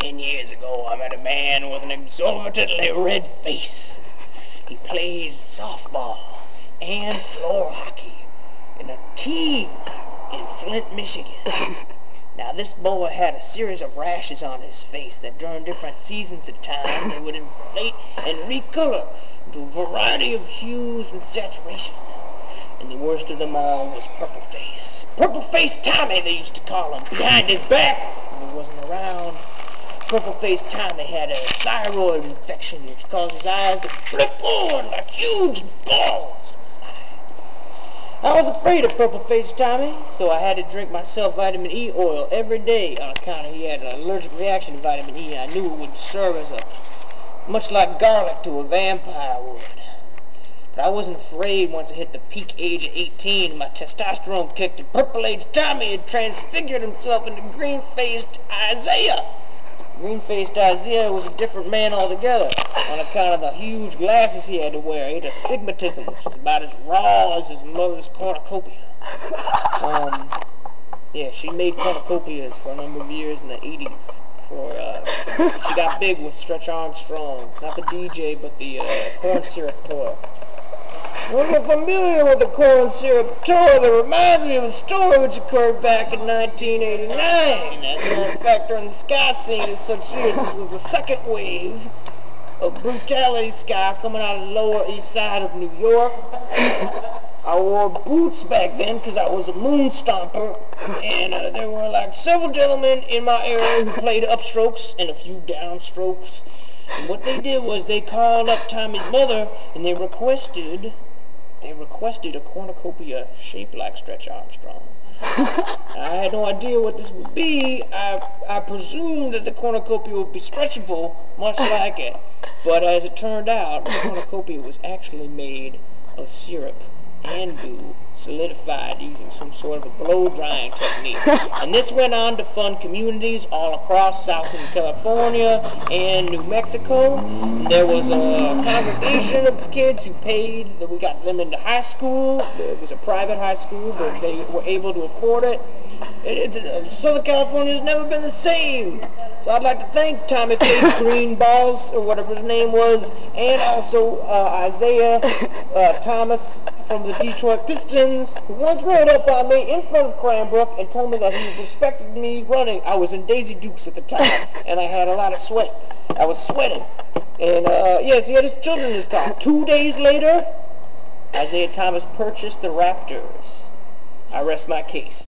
10 years ago, I met a man with an exorbitantly red face. He played softball and floor hockey in a team in Flint, Michigan. Now, this boy had a series of rashes on his face that during different seasons of time, they would inflate and recolor into a variety of hues and saturation. And the worst of them all was Purple Face. Purple Face Tommy, they used to call him. Behind his back, when he wasn't around, Purple Face Tommy had a thyroid infection which caused his eyes to flip forward like huge balls in his eye. I was afraid of Purple Face Tommy, so I had to drink myself vitamin E oil every day on account of he had an allergic reaction to vitamin E, and I knew it would serve as much like garlic to a vampire would. But I wasn't afraid once I hit the peak age of 18 and my testosterone kicked and Purple-Faced Tommy had transfigured himself into green-faced Isaiah. Green-faced Isaiah was a different man altogether on account of the huge glasses he had to wear. He had astigmatism, which is about as raw as his mother's cornucopia. Yeah, she made cornucopias for a number of years in the 80s. She got big with Stretch Armstrong. Not the DJ, but the corn syrup toy. Well, you're familiar with the corn syrup toy. That reminds me of a story which occurred back in 1989. As a matter of fact, during the ska scene of such years, this was the second wave of brutality ska coming out of the Lower East Side of New York. I wore boots back then because I was a moon stomper, and there were like several gentlemen in my area who played upstrokes and a few downstrokes. And what they did was they called up Tommy's mother and they requested a cornucopia shaped like Stretch Armstrong. I had no idea what this would be. I presumed that the cornucopia would be stretchable, much like it. But as it turned out, the cornucopia was actually made of syrup and goo, solidified using some sort of a blow-drying technique. And this went on to fund communities all across Southern California and New Mexico. And there was a congregation of kids who paid, that we got them into high school. It was a private high school, but they were able to afford it. Southern California has never been the same. So I'd like to thank Tommy Face Greenballs, or whatever his name was, and also Isaiah Thomas from the Detroit Pistons, who once rolled up on me in front of Cranbrook and told me that he respected me running. I was in Daisy Dukes at the time, and I had a lot of sweat. I was sweating. And, yes, he had his children in his car. 2 days later, Isaiah Thomas purchased the Raptors. I rest my case.